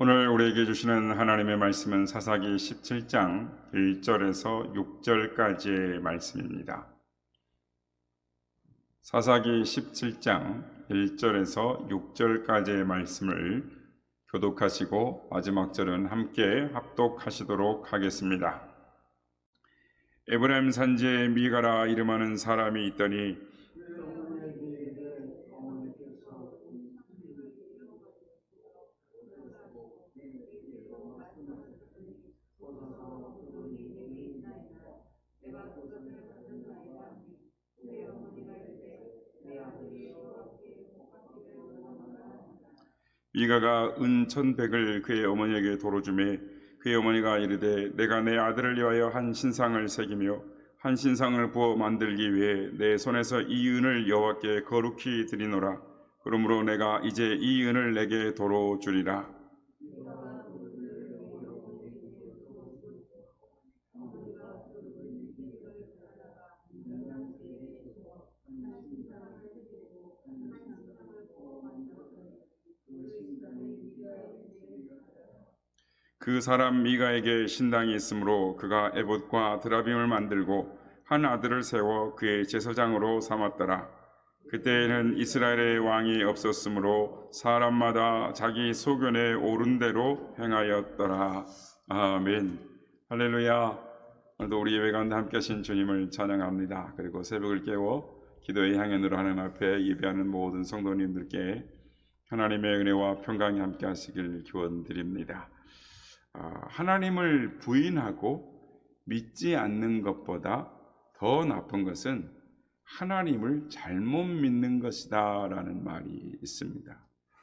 오늘 우리에게 주시는 하나님의 말씀은 사사기 17장 1절에서 6절까지의 말씀입니다. 사사기 17장 1절에서 6절까지의 말씀을 교독하시고 마지막 절은 함께 합독하시도록 하겠습니다. 에브라임 산지에 미가라 이름하는 사람이 있더니 미가가 은 1,100을 그의 어머니에게 도로 주매 그의 어머니가 이르되 내가 내 아들을 위하여 한 신상을 새기며 한 신상을 부어 만들기 위해 내 손에서 이 은을 여호와께 거룩히 드리노라. 그러므로 내가 이제 이 은을 내게 도로 주리라. 그 사람 미가에게 신당이 있으므로 그가 에봇과 드라빔을 만들고 한 아들을 세워 그의 제사장으로 삼았더라. 그때에는 이스라엘의 왕이 없었으므로 사람마다 자기 소견에 옳은 대로 행하였더라. 아멘. 할렐루야. 오늘도 우리 예배 가운데 함께 하신 주님을 찬양합니다. 그리고 새벽을 깨워 기도의 향연으로 하나님 앞에 예배하는 모든 성도님들께 하나님의 은혜와 평강이 함께 하시길 기원드립니다. 하나님을 부인하고 믿지 않는 것보다 더 나쁜 것은 하나님을 잘못 믿는 것이다 라는 말이 있습니다.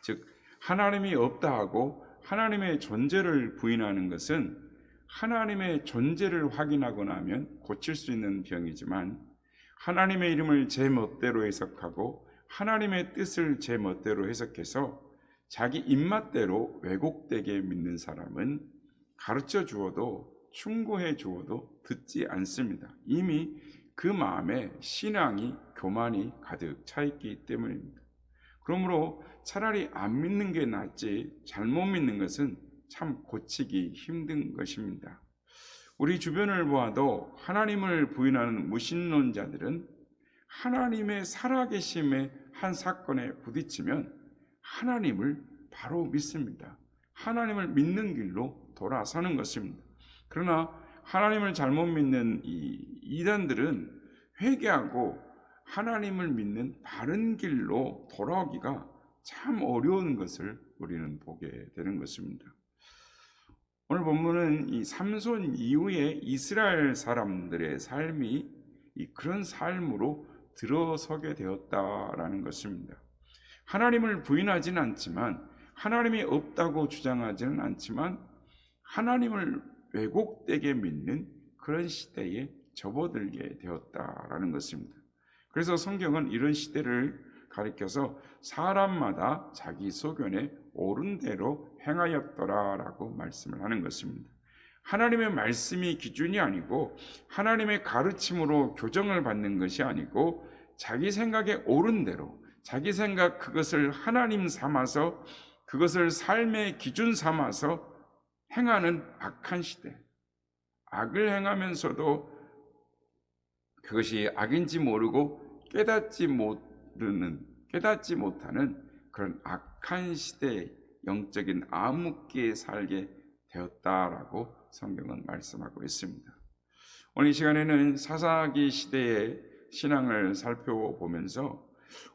즉 하나님이 없다 하고 하나님의 존재를 부인하는 것은 하나님의 존재를 확인하고 나면 고칠 수 있는 병이지만 하나님의 이름을 제 멋대로 해석하고 하나님의 뜻을 제 멋대로 해석해서 자기 입맛대로 왜곡되게 믿는 사람은 가르쳐 주어도 충고해 주어도 듣지 않습니다. 이미 그 마음에 신앙이 교만이 가득 차 있기 때문입니다. 그러므로 차라리 안 믿는 게 낫지 잘못 믿는 것은 참 고치기 힘든 것입니다. 우리 주변을 보아도 하나님을 부인하는 무신론자들은 하나님의 살아계심의 한 사건에 부딪히면 하나님을 바로 믿습니다. 하나님을 믿는 길로 돌아서는 것입니다. 그러나 하나님을 잘못 믿는 이 이단들은 회개하고 하나님을 믿는 바른 길로 돌아오기가 참 어려운 것을 우리는 보게 되는 것입니다. 오늘 본문은 이 삼손 이후에 이스라엘 사람들의 삶이 그런 삶으로 들어서게 되었다라는 것입니다. 하나님을 부인하지는 않지만 하나님이 없다고 주장하지는 않지만 하나님을 왜곡되게 믿는 그런 시대에 접어들게 되었다라는 것입니다. 그래서 성경은 이런 시대를 가리켜서 사람마다 자기 소견에 옳은 대로 행하였더라라고 말씀을 하는 것입니다. 하나님의 말씀이 기준이 아니고 하나님의 가르침으로 교정을 받는 것이 아니고 자기 생각에 옳은 대로 자기 생각 그것을 하나님 삼아서 그것을 삶의 기준 삼아서 행하는 악한 시대, 악을 행하면서도 그것이 악인지 모르고 깨닫지 못하는 그런 악한 시대의 영적인 암흑기에 살게 되었다라고 성경은 말씀하고 있습니다. 오늘 이 시간에는 사사기 시대의 신앙을 살펴보면서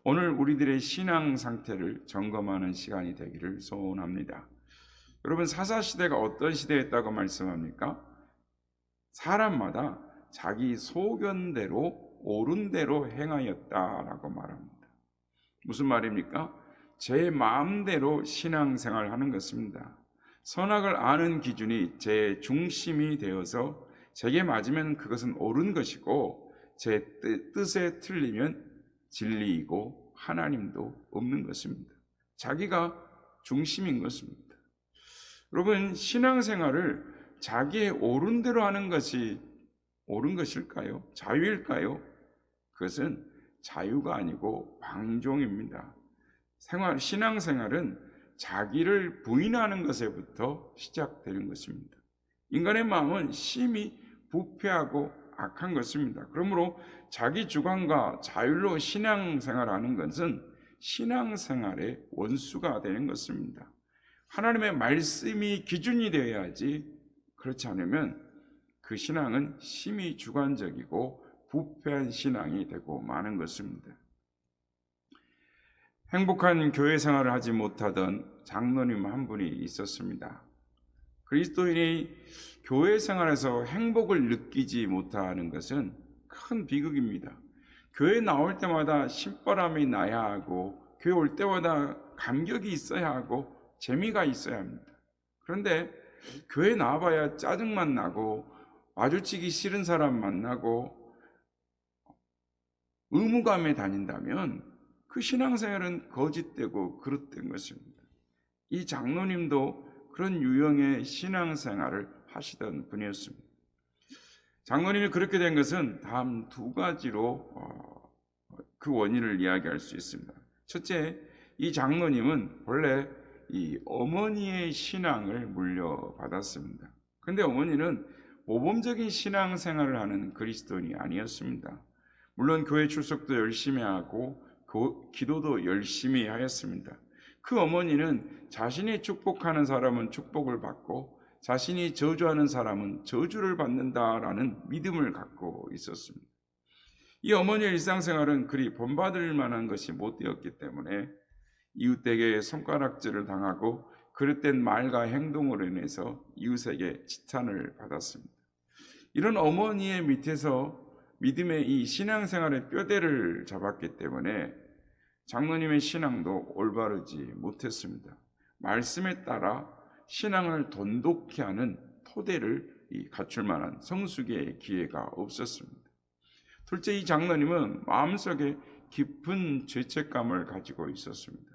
오늘 우리들의 신앙 상태를 점검하는 시간이 되기를 소원합니다. 여러분, 사사시대가 어떤 시대였다고 말씀합니까? 사람마다 자기 소견대로 옳은 대로 행하였다라고 말합니다. 무슨 말입니까? 제 마음대로 신앙생활을 하는 것입니다. 선악을 아는 기준이 제 중심이 되어서 제게 맞으면 그것은 옳은 것이고 제 뜻에 틀리면 진리이고 하나님도 없는 것입니다. 자기가 중심인 것입니다. 여러분, 신앙생활을 자기의 옳은 대로 하는 것이 옳은 것일까요? 자유일까요? 그것은 자유가 아니고 방종입니다. 신앙생활은 자기를 부인하는 것에부터 시작되는 것입니다. 인간의 마음은 심히 부패하고 악한 것입니다. 그러므로 자기 주관과 자율로 신앙생활하는 것은 신앙생활의 원수가 되는 것입니다. 하나님의 말씀이 기준이 되어야지, 그렇지 않으면 그 신앙은 심히 주관적이고 부패한 신앙이 되고 마는 것입니다. 행복한 교회 생활을 하지 못하던 장로님 한 분이 있었습니다. 그리스도인이 교회 생활에서 행복을 느끼지 못하는 것은 큰 비극입니다. 교회 나올 때마다 신바람이 나야 하고, 교회 올 때마다 감격이 있어야 하고, 재미가 있어야 합니다. 그런데 교회 나와봐야 짜증만 나고, 마주치기 싫은 사람 만나고, 의무감에 다닌다면 그 신앙생활은 거짓되고 그릇된 것입니다. 이 장로님도 그런 유형의 신앙생활을 하시던 분이었습니다. 장로님이 그렇게 된 것은 다음 두 가지로 그 원인을 이야기할 수 있습니다. 첫째, 이 장로님은 원래 이 어머니의 신앙을 물려받았습니다. 그런데 어머니는 모범적인 신앙생활을 하는 그리스도인이 아니었습니다. 물론 교회 출석도 열심히 하고 기도도 열심히 하였습니다. 그 어머니는 자신이 축복하는 사람은 축복을 받고 자신이 저주하는 사람은 저주를 받는다라는 믿음을 갖고 있었습니다. 이 어머니의 일상생활은 그리 본받을 만한 것이 못 되었기 때문에 이웃에게 손가락질을 당하고 그릇된 말과 행동으로 인해서 이웃에게 지탄을 받았습니다. 이런 어머니의 밑에서 믿음의 이 신앙생활의 뼈대를 잡았기 때문에 장로님의 신앙도 올바르지 못했습니다. 말씀에 따라 신앙을 돈독히 하는 토대를 갖출 만한 성숙의 기회가 없었습니다. 둘째, 이 장로님은 마음속에 깊은 죄책감을 가지고 있었습니다.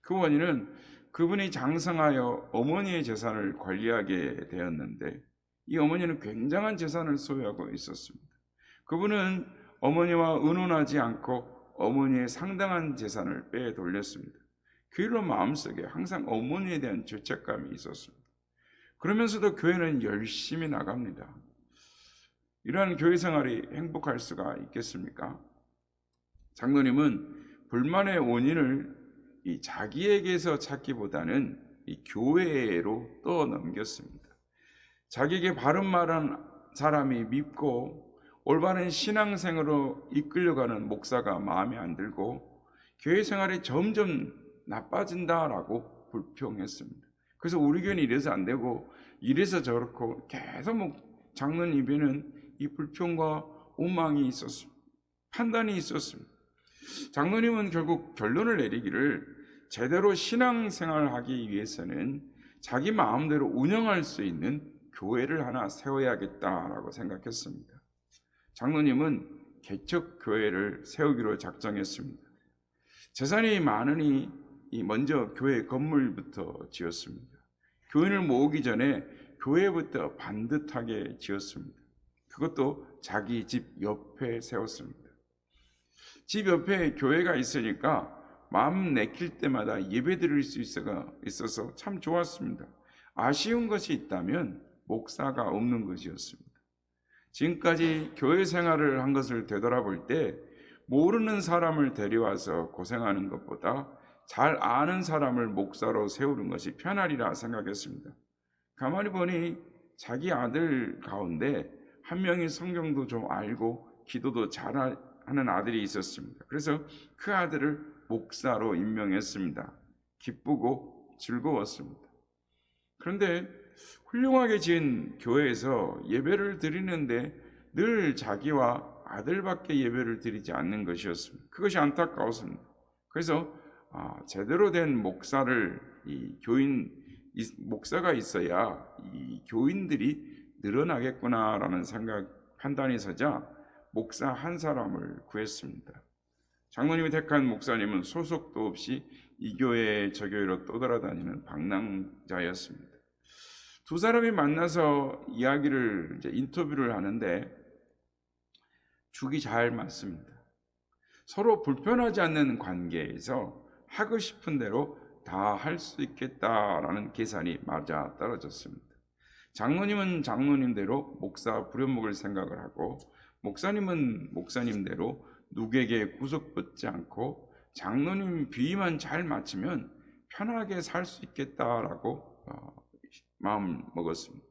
그 원인은 그분이 장성하여 어머니의 재산을 관리하게 되었는데 이 어머니는 굉장한 재산을 소유하고 있었습니다. 그분은 어머니와 의논하지 않고 어머니의 상당한 재산을 빼돌렸습니다. 그 일로 마음속에 항상 어머니에 대한 죄책감이 있었습니다. 그러면서도 교회는 열심히 나갑니다. 이러한 교회 생활이 행복할 수가 있겠습니까? 장로님은 불만의 원인을 자기에게서 찾기보다는 교회로 떠넘겼습니다. 자기에게 바른 말한 사람이 밉고 올바른 신앙생활로 이끌려가는 목사가 마음에 안 들고 교회 생활이 점점 나빠진다라고 불평했습니다. 그래서 우리 교회는 이래서 안 되고 이래서 저렇고 계속 장로님 입에는 이 불평과 오망이 있었습니다. 판단이 있었습니다. 장로님은 결국 결론을 내리기를 제대로 신앙생활을 하기 위해서는 자기 마음대로 운영할 수 있는 교회를 하나 세워야겠다라고 생각했습니다. 장로님은 개척교회를 세우기로 작정했습니다. 재산이 많으니 먼저 교회 건물부터 지었습니다. 교인을 모으기 전에 교회부터 반듯하게 지었습니다. 그것도 자기 집 옆에 세웠습니다. 집 옆에 교회가 있으니까 마음 내킬 때마다 예배 드릴 수 있어서 참 좋았습니다. 아쉬운 것이 있다면 목사가 없는 것이었습니다. 지금까지 교회 생활을 한 것을 되돌아볼 때 모르는 사람을 데려와서 고생하는 것보다 잘 아는 사람을 목사로 세우는 것이 편하리라 생각했습니다. 가만히 보니 자기 아들 가운데 한 명이 성경도 좀 알고 기도도 잘하는 아들이 있었습니다. 그래서 그 아들을 목사로 임명했습니다. 기쁘고 즐거웠습니다. 그런데 훌륭하게 지은 교회에서 예배를 드리는데 늘 자기와 아들밖에 예배를 드리지 않는 것이었습니다. 그것이 안타까웠습니다. 그래서 제대로 된 목사가 있어야 이 교인들이 늘어나겠구나라는 판단이 서자 목사 한 사람을 구했습니다. 장로님이 택한 목사님은 소속도 없이 이 교회 저 교회로 떠돌아다니는 방랑자였습니다. 두 사람이 만나서 인터뷰를 하는데 죽이 잘 맞습니다. 서로 불편하지 않는 관계에서 하고 싶은 대로 다 할 수 있겠다라는 계산이 맞아 떨어졌습니다. 장로님은 장로님대로 목사 부려먹을 생각을 하고, 목사님은 목사님대로 누구에게 구속받지 않고 장로님 비위만 잘 맞추면 편하게 살 수 있겠다라고 마음 먹었습니다.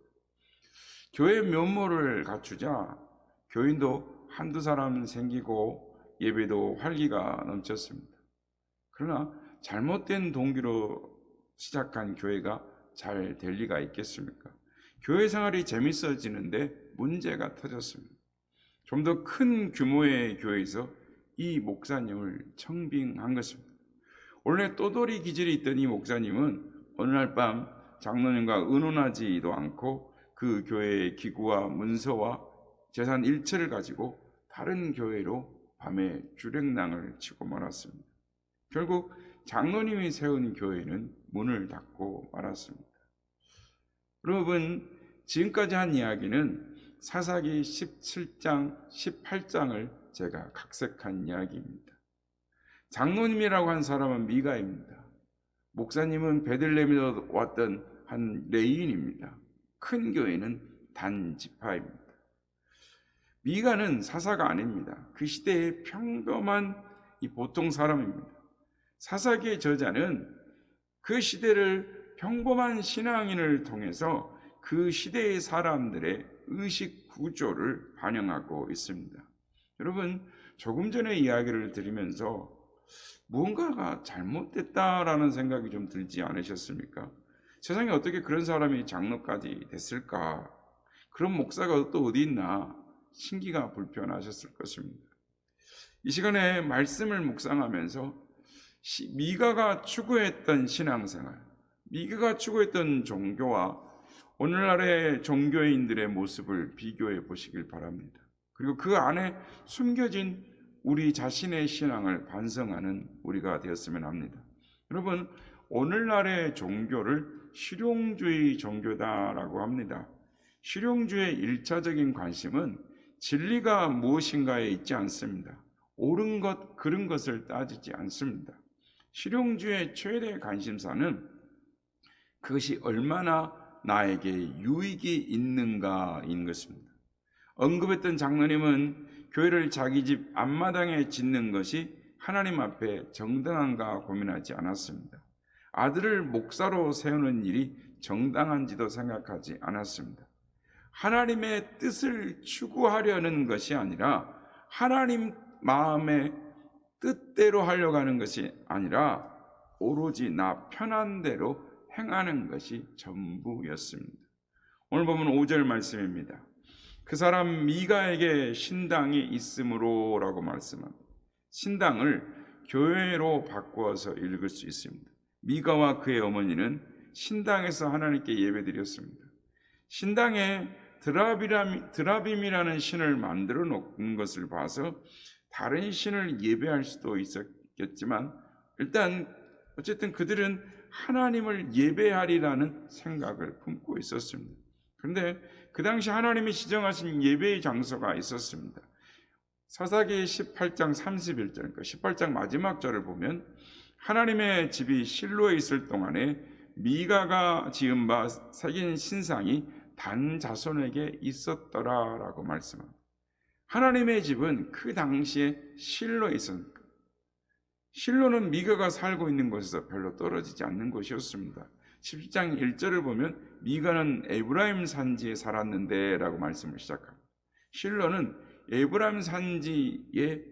교회 면모를 갖추자 교인도 한두 사람 생기고 예배도 활기가 넘쳤습니다. 그러나 잘못된 동기로 시작한 교회가 잘 될 리가 있겠습니까? 교회 생활이 재밌어지는데 문제가 터졌습니다. 좀 더 큰 규모의 교회에서 이 목사님을 청빙한 것입니다. 원래 또돌이 기질이 있던 이 목사님은 어느 날 밤 장로님과 의논하지도 않고 그 교회의 기구와 문서와 재산 일체를 가지고 다른 교회로 밤에 주랭랑을 치고 말았습니다. 결국 장로님이 세운 교회는 문을 닫고 말았습니다. 여러분, 지금까지 한 이야기는 사사기 17장, 18장을 제가 각색한 이야기입니다. 장로님이라고 한 사람은 미가입니다. 목사님은 베들레헴에서 왔던 한 레위인입니다. 큰 교회는 단지파입니다. 미가는 사사가 아닙니다. 그 시대의 평범한 이 보통 사람입니다. 사사기의 저자는 그 시대를 평범한 신앙인을 통해서 그 시대의 사람들의 의식 구조를 반영하고 있습니다. 여러분, 조금 전에 이야기를 들으면서 무언가가 잘못됐다라는 생각이 좀 들지 않으셨습니까? 세상에 어떻게 그런 사람이 장로까지 됐을까? 그런 목사가 또 어디 있나? 신기가 불편하셨을 것입니다. 이 시간에 말씀을 묵상하면서 미가가 추구했던 신앙생활, 미가가 추구했던 종교와 오늘날의 종교인들의 모습을 비교해 보시길 바랍니다. 그리고 그 안에 숨겨진 우리 자신의 신앙을 반성하는 우리가 되었으면 합니다. 여러분, 오늘날의 종교를 실용주의 종교다라고 합니다. 실용주의의 1차적인 관심은 진리가 무엇인가에 있지 않습니다. 옳은 것, 그른 것을 따지지 않습니다. 실용주의의 최대 관심사는 그것이 얼마나 나에게 유익이 있는가인 것입니다. 언급했던 장로님은 교회를 자기 집 앞마당에 짓는 것이 하나님 앞에 정당한가 고민하지 않았습니다. 아들을 목사로 세우는 일이 정당한지도 생각하지 않았습니다. 하나님의 뜻을 추구하려는 것이 아니라 하나님 마음의 뜻대로 하려고 하는 것이 아니라 오로지 나 편한 대로 행하는 것이 전부였습니다. 오늘 보면 5절 말씀입니다. 그 사람 미가에게 신당이 있으므로 라고 말씀합니다. 신당을 교회로 바꾸어서 읽을 수 있습니다. 미가와 그의 어머니는 신당에서 하나님께 예배드렸습니다. 신당에 드라빔이라는 신을 만들어 놓은 것을 봐서 다른 신을 예배할 수도 있었겠지만 일단 어쨌든 그들은 하나님을 예배하리라는 생각을 품고 있었습니다. 그런데 그 당시 하나님이 지정하신 예배의 장소가 있었습니다. 사사기 18장 31절, 그러니까 18장 마지막 절을 보면 하나님의 집이 실로에 있을 동안에 미가가 지은 바 새긴 신상이 단 자손에게 있었더라라고 말씀합니다. 하나님의 집은 그 당시에 실로에 있었습니다. 실로는 미가가 살고 있는 곳에서 별로 떨어지지 않는 곳이었습니다. 17장 1절을 보면 미가는 에브라임 산지에 살았는데 라고 말씀을 시작합니다. 실로는 에브라임 산지의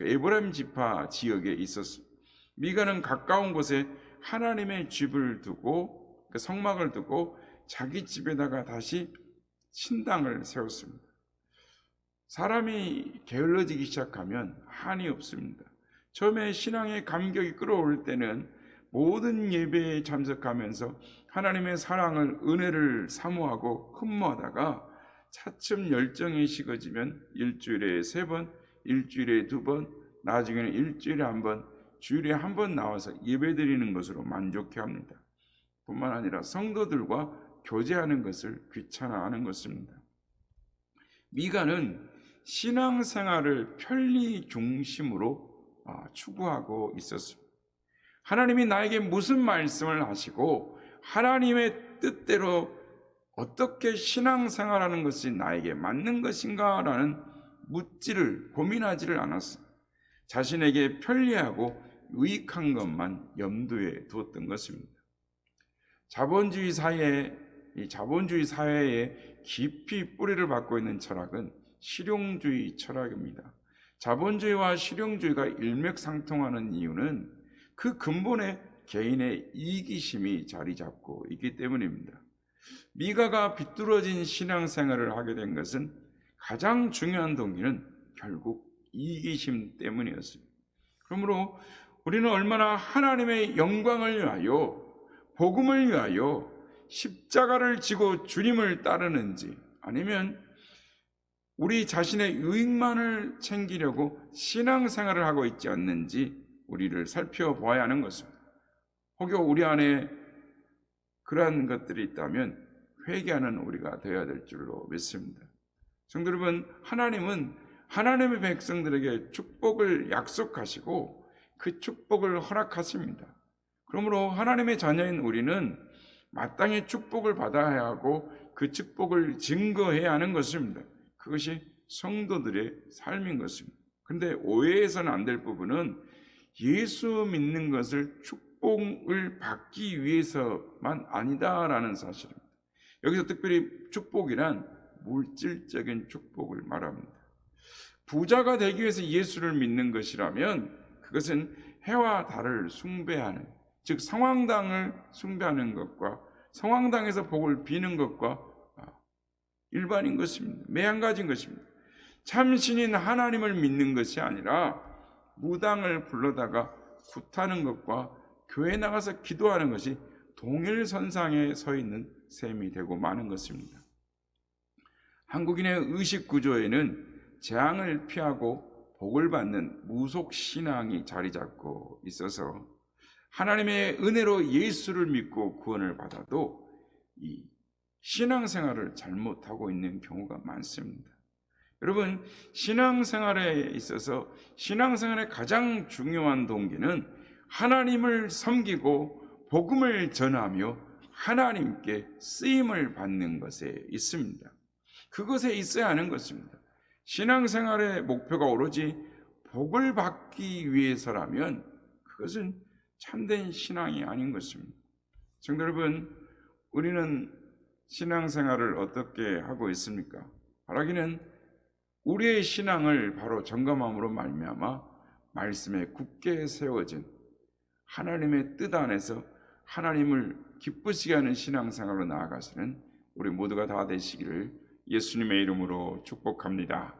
에브라임 지파 지역에 있었습니다. 미가는 가까운 곳에 하나님의 집을 두고 그 성막을 두고 자기 집에다가 다시 신당을 세웠습니다. 사람이 게을러지기 시작하면 한이 없습니다. 처음에 신앙의 감격이 끌어올 때는 모든 예배에 참석하면서 하나님의 사랑을, 은혜를 사모하고 흠모하다가 차츰 열정이 식어지면 일주일에 3번, 일주일에 2번, 나중에는 일주일에 1번, 주일에 1번 나와서 예배드리는 것으로 만족해합니다. 뿐만 아니라 성도들과 교제하는 것을 귀찮아하는 것입니다. 미가는 신앙생활을 편리 중심으로 추구하고 있었습니다. 하나님이 나에게 무슨 말씀을 하시고 하나님의 뜻대로 어떻게 신앙생활하는 것이 나에게 맞는 것인가라는 묻지를 고민하지를 않았습니다. 자신에게 편리하고 유익한 것만 염두에 두었던 것입니다. 자본주의 사회에 깊이 뿌리를 받고 있는 철학은 실용주의 철학입니다. 자본주의와 실용주의가 일맥상통하는 이유는 그 근본에 개인의 이기심이 자리 잡고 있기 때문입니다. 미가가 비뚤어진 신앙생활을 하게 된 것은 가장 중요한 동기는 결국 이기심 때문이었습니다. 그러므로 우리는 얼마나 하나님의 영광을 위하여, 복음을 위하여 십자가를 지고 주님을 따르는지, 아니면 우리 자신의 유익만을 챙기려고 신앙생활을 하고 있지 않는지 우리를 살펴보아야 하는 것입니다. 혹여 우리 안에 그러한 것들이 있다면 회개하는 우리가 되어야 될 줄로 믿습니다. 성도 여러분, 하나님은 하나님의 백성들에게 축복을 약속하시고 그 축복을 허락하십니다. 그러므로 하나님의 자녀인 우리는 마땅히 축복을 받아야 하고 그 축복을 증거해야 하는 것입니다. 그것이 성도들의 삶인 것입니다. 그런데 오해해서는 안 될 부분은 예수 믿는 것을 축복을 받기 위해서만 아니다라는 사실입니다. 여기서 특별히 축복이란 물질적인 축복을 말합니다. 부자가 되기 위해서 예수를 믿는 것이라면 그것은 해와 달을 숭배하는, 즉 성황당을 숭배하는 것과 성황당에서 복을 비는 것과 일반인 것입니다. 매한가지인 것입니다. 참신인 하나님을 믿는 것이 아니라 무당을 불러다가 굿하는 것과 교회 나가서 기도하는 것이 동일선상에 서 있는 셈이 되고 마는 것입니다. 한국인의 의식 구조에는 재앙을 피하고 복을 받는 무속신앙이 자리 잡고 있어서 하나님의 은혜로 예수를 믿고 구원을 받아도 이 신앙생활을 잘못하고 있는 경우가 많습니다. 여러분, 신앙생활에 있어서 신앙생활의 가장 중요한 동기는 하나님을 섬기고 복음을 전하며 하나님께 쓰임을 받는 것에 있습니다. 그것에 있어야 하는 것입니다. 신앙생활의 목표가 오로지 복을 받기 위해서라면 그것은 참된 신앙이 아닌 것입니다. 성도 여러분, 우리는 신앙생활을 어떻게 하고 있습니까? 바라기는 우리의 신앙을 바로 점검함으로 말미암아 말씀에 굳게 세워진 하나님의 뜻 안에서 하나님을 기쁘시게 하는 신앙생활로 나아가시는 우리 모두가 다 되시기를 예수님의 이름으로 축복합니다.